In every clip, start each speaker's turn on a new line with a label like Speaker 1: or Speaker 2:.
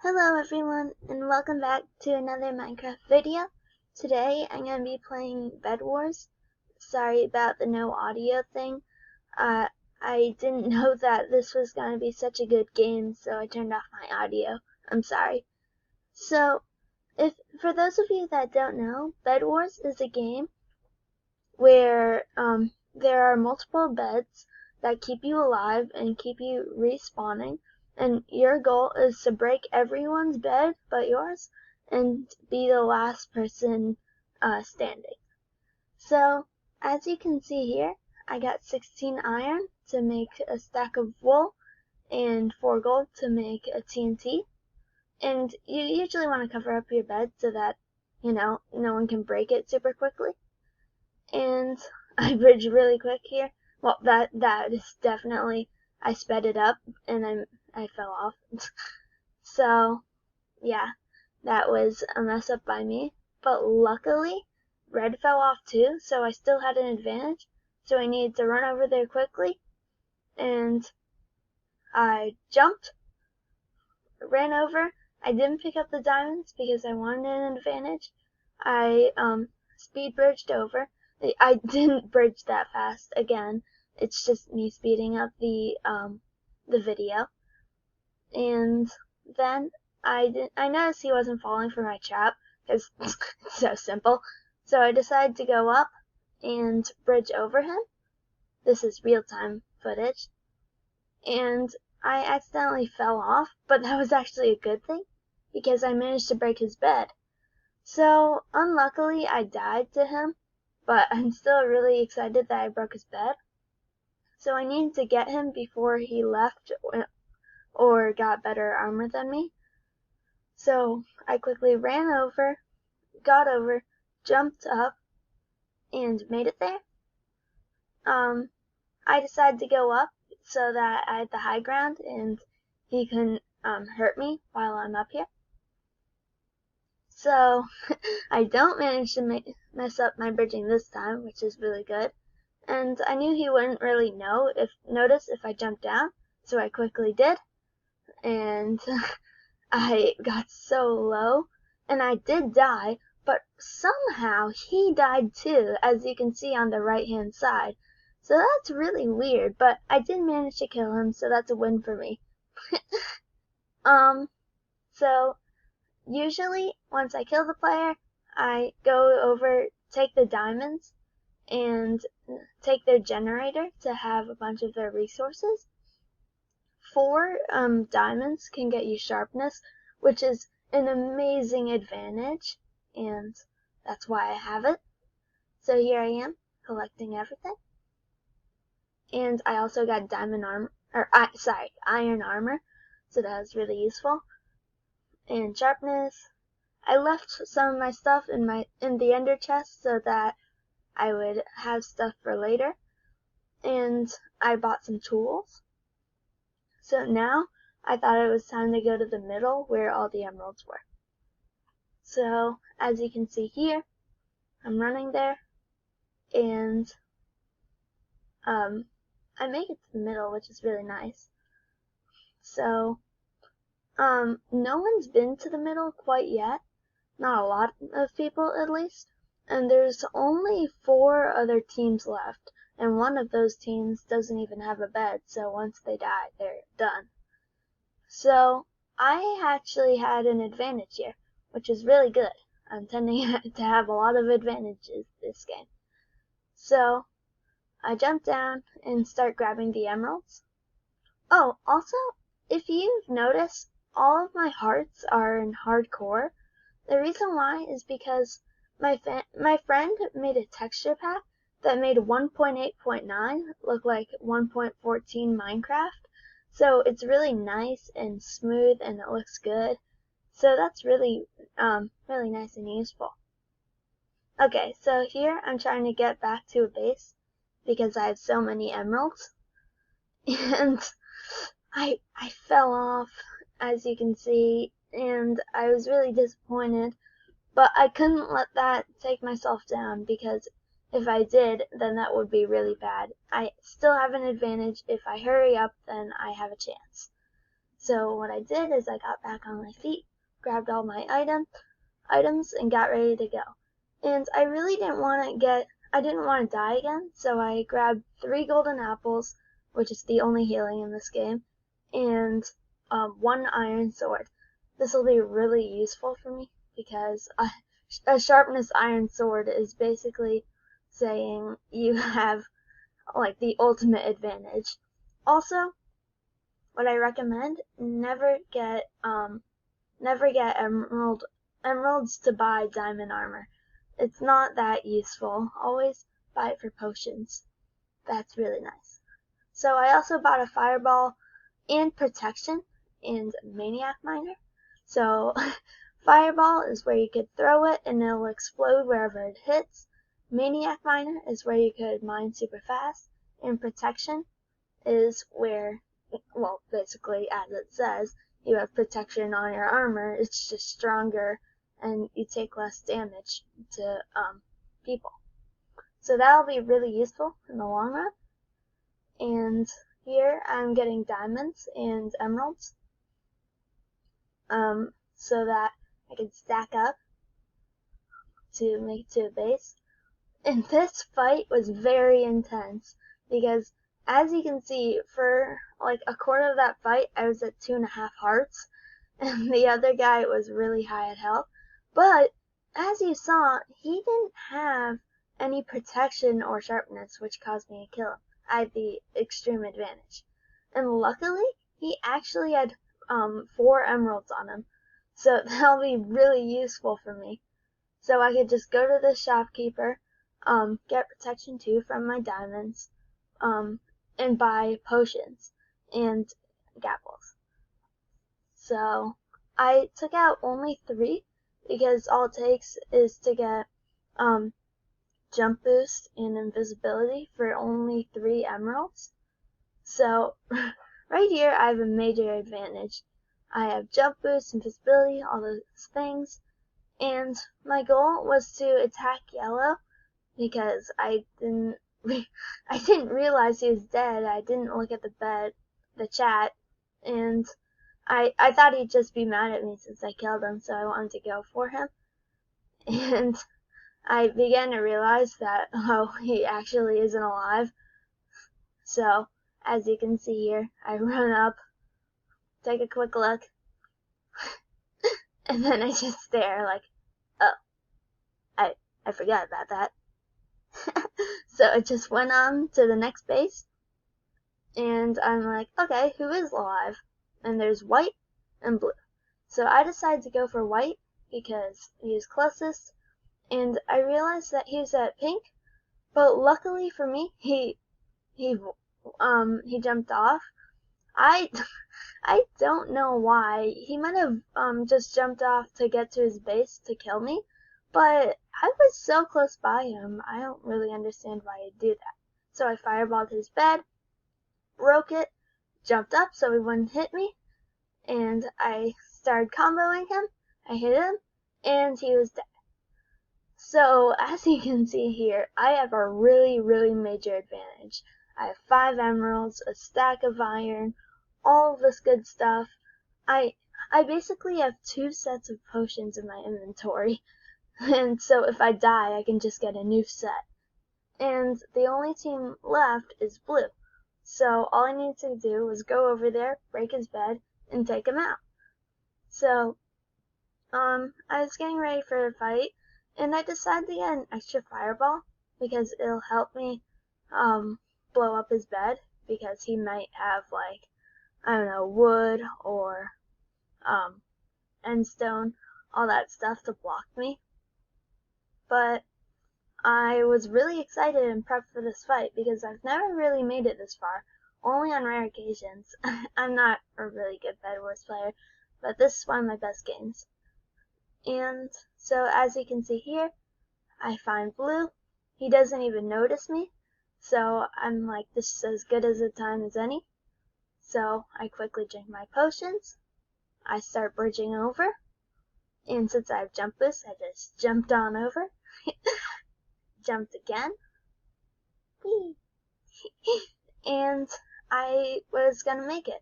Speaker 1: Hello everyone, and welcome back to another Minecraft video. Today I'm going to be playing Bedwars. Sorry about the no audio thing. I didn't know that this was going to be such a good game, so I turned off my audio. I'm sorry. So, for those of you that don't know, Bedwars is a game where there are multiple beds that keep you alive and keep you respawning. And your goal is to break everyone's bed but yours and be the last person standing. So, as you can see here, I got 16 iron to make a stack of wool and 4 gold to make a TNT. And you usually want to cover up your bed so that, no one can break it super quickly. And I bridged really quick here. Well, that is definitely, I sped it up and I fell off. So, yeah, that was a mess up by me. But luckily, red fell off too, so I still had an advantage. So I needed to run over there quickly. And I jumped, ran over. I didn't pick up the diamonds because I wanted an advantage. I speed bridged over. I didn't bridge that fast again. It's just me speeding up the video. And then I noticed he wasn't falling for my trap because it's so simple. So I decided to go up and bridge over him. This is real-time footage. And I accidentally fell off, but that was actually a good thing because I managed to break his bed. So unluckily I died to him, but I'm still really excited that I broke his bed. So I needed to get him before he left or got better armor than me. So I quickly ran over, got over, jumped up, and made it there. I decided to go up so that I had the high ground and he couldn't hurt me while I'm up here. So I don't manage to mess up my bridging this time, which is really good. And I knew he wouldn't really notice if I jumped down, so I quickly did. And I got so low, and I did die, but somehow he died too, as you can see on the right hand side. So that's really weird, but I did manage to kill him, so that's a win for me. So usually once I kill the player, I go over, take the diamonds, and take their generator to have a bunch of their resources. 4 diamonds can get you sharpness, which is an amazing advantage, and that's why I have it. So here I am, collecting everything. And I also got iron armor, so that was really useful. And sharpness. I left some of my stuff in the ender chest so that I would have stuff for later. And I bought some tools. So now I thought it was time to go to the middle where all the emeralds were. So as you can see here, I'm running there, and I make it to the middle, which is really nice. So no one's been to the middle quite yet, not a lot of people at least, and there's only 4 other teams left, and one of those teams doesn't even have a bed, so once they die, they're done. So I actually had an advantage here, which is really good. I'm tending to have a lot of advantages this game. So I jump down and start grabbing the emeralds. Oh, also, if you've noticed, all of my hearts are in hardcore. The reason why is because my friend made a texture pack that made 1.8.9 look like 1.14 Minecraft. So it's really nice and smooth and it looks good. So that's really nice and useful. Okay, so here I'm trying to get back to a base because I have so many emeralds. And I fell off, as you can see, and I was really disappointed. But I couldn't let that take myself down because if I did, then that would be really bad. I still have an advantage. If I hurry up, then I have a chance. So what I did is I got back on my feet, grabbed all my items, and got ready to go. And I really didn't want to die again, so I grabbed 3 golden apples, which is the only healing in this game, and 1 iron sword. This will be really useful for me because a sharpness iron sword is basically saying you have like the ultimate advantage. Also, what I recommend, never get emeralds to buy diamond armor. It's not that useful. Always buy it for potions. That's really nice. So I also bought a fireball and protection and maniac miner. So fireball is where you could throw it and it'll explode wherever it hits. Maniac miner is where you could mine super fast, and protection is where, well, basically as it says, you have protection on your armor. It's just stronger and you take less damage to people. So that'll be really useful in the long run. And here I'm getting diamonds and emeralds so that I can stack up to make it to a base. And this fight was very intense because, as you can see, for like a quarter of that fight I was at 2.5 hearts and the other guy was really high at health. But as you saw, he didn't have any protection or sharpness, which caused me to kill him. I had the extreme advantage. And luckily, he actually had 4 emeralds on him. So that'll be really useful for me. So I could just go to the shopkeeper, get protection 2 from my diamonds, and buy potions and gapples. So I took out only 3 because all it takes is to get jump boost and invisibility for only 3 emeralds. So right here I have a major advantage. I have jump boost, invisibility, all those things, and my goal was to attack yellow because I didn't realize he was dead. I didn't look at the chat, and I thought he'd just be mad at me since I killed him, so I wanted to go for him. And I began to realize that, oh, he actually isn't alive. So, as you can see here, I run up, take a quick look, and then I just stare like, oh, I forgot about that. So I just went on to the next base, and I'm like, okay, who is alive? And there's white and blue. So I decided to go for white because he was closest, and I realized that he was at pink, but luckily for me, he jumped off. I don't know why. He might have just jumped off to get to his base to kill me, but I was so close by him. I don't really understand why he'd do that. So I fireballed his bed, broke it, jumped up so he wouldn't hit me, and I started comboing him. I hit him, and he was dead. So as you can see here, I have a really, really major advantage. I have 5 emeralds, a stack of iron, all of this good stuff. I basically have 2 sets of potions in my inventory, and so if I die, I can just get a new set. And the only team left is blue. So all I need to do was go over there, break his bed, and take him out. So, I was getting ready for the fight, and I decided to get an extra fireball because it'll help me blow up his bed, because he might have, like, I don't know, wood or endstone, all that stuff to block me. But I was really excited and prepped for this fight because I've never really made it this far, only on rare occasions. I'm not a really good Bedwars player, but this is one of my best games. And so as you can see here, I find blue. He doesn't even notice me, so I'm like, this is as good as a time as any. So I quickly drink my potions. I start bridging over, and since I have jump boost, I just jumped on over. Jumped again. Whee! And I was gonna make it.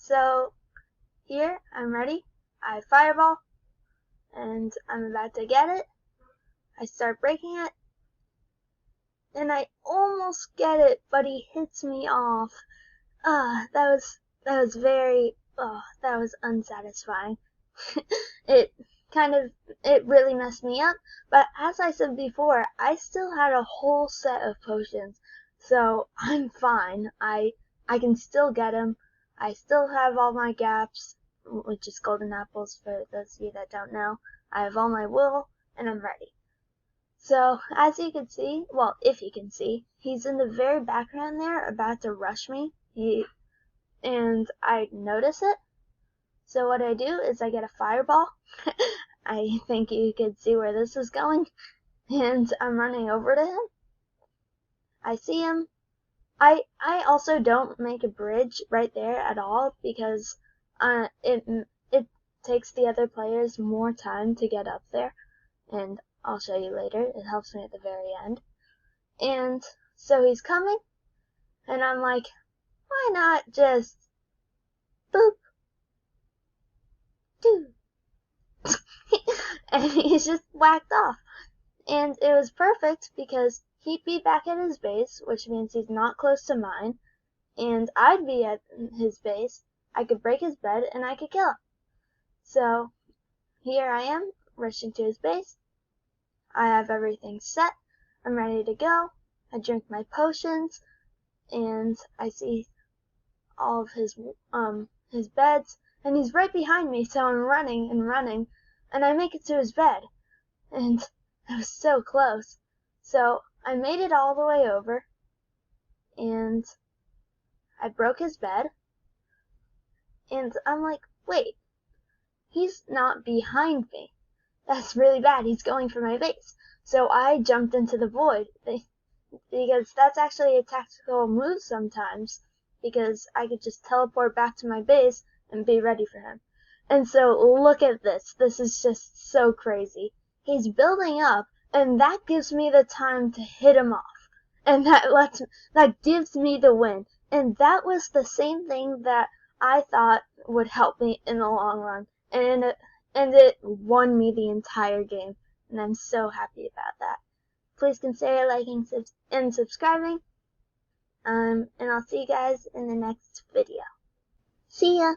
Speaker 1: So here, I'm ready. I fireball, and I'm about to get it. I start breaking it, and I almost get it, but he hits me off. That was that was unsatisfying. it it really messed me up, but as I said before, I still had a whole set of potions, so I'm fine. I can still get them. I still have all my gaps, which is golden apples for those of you that don't know. I have all my wool, and I'm ready. So, as you can see, well, if you can see, he's in the very background there, about to rush me. And I notice it. So what I do is I get a fireball. I think you could see where this is going. And I'm running over to him. I see him. I also don't make a bridge right there at all because it takes the other players more time to get up there. And I'll show you later. It helps me at the very end. And so he's coming. And I'm like, why not just boop, do. And he's just whacked off. And it was perfect because he'd be back at his base, which means he's not close to mine, and I'd be at his base. I could break his bed and I could kill him. So here I am, rushing to his base. I have everything set. I'm ready to go. I drink my potions, and I see all of his beds, and he's right behind me, so I'm running and running, and I make it to his bed, and I was so close. So I made it all the way over, and I broke his bed, and I'm like, wait, he's not behind me. That's really bad. He's going for my base. So I jumped into the void, because that's actually a tactical move sometimes, because I could just teleport back to my base and be ready for him. And so look at this. This is just so crazy. He's building up, and that gives me the time to hit him off. And that gives me the win. And that was the same thing that I thought would help me in the long run. And it won me the entire game. And I'm so happy about that. Please consider liking and subscribing. And I'll see you guys in the next video. See ya!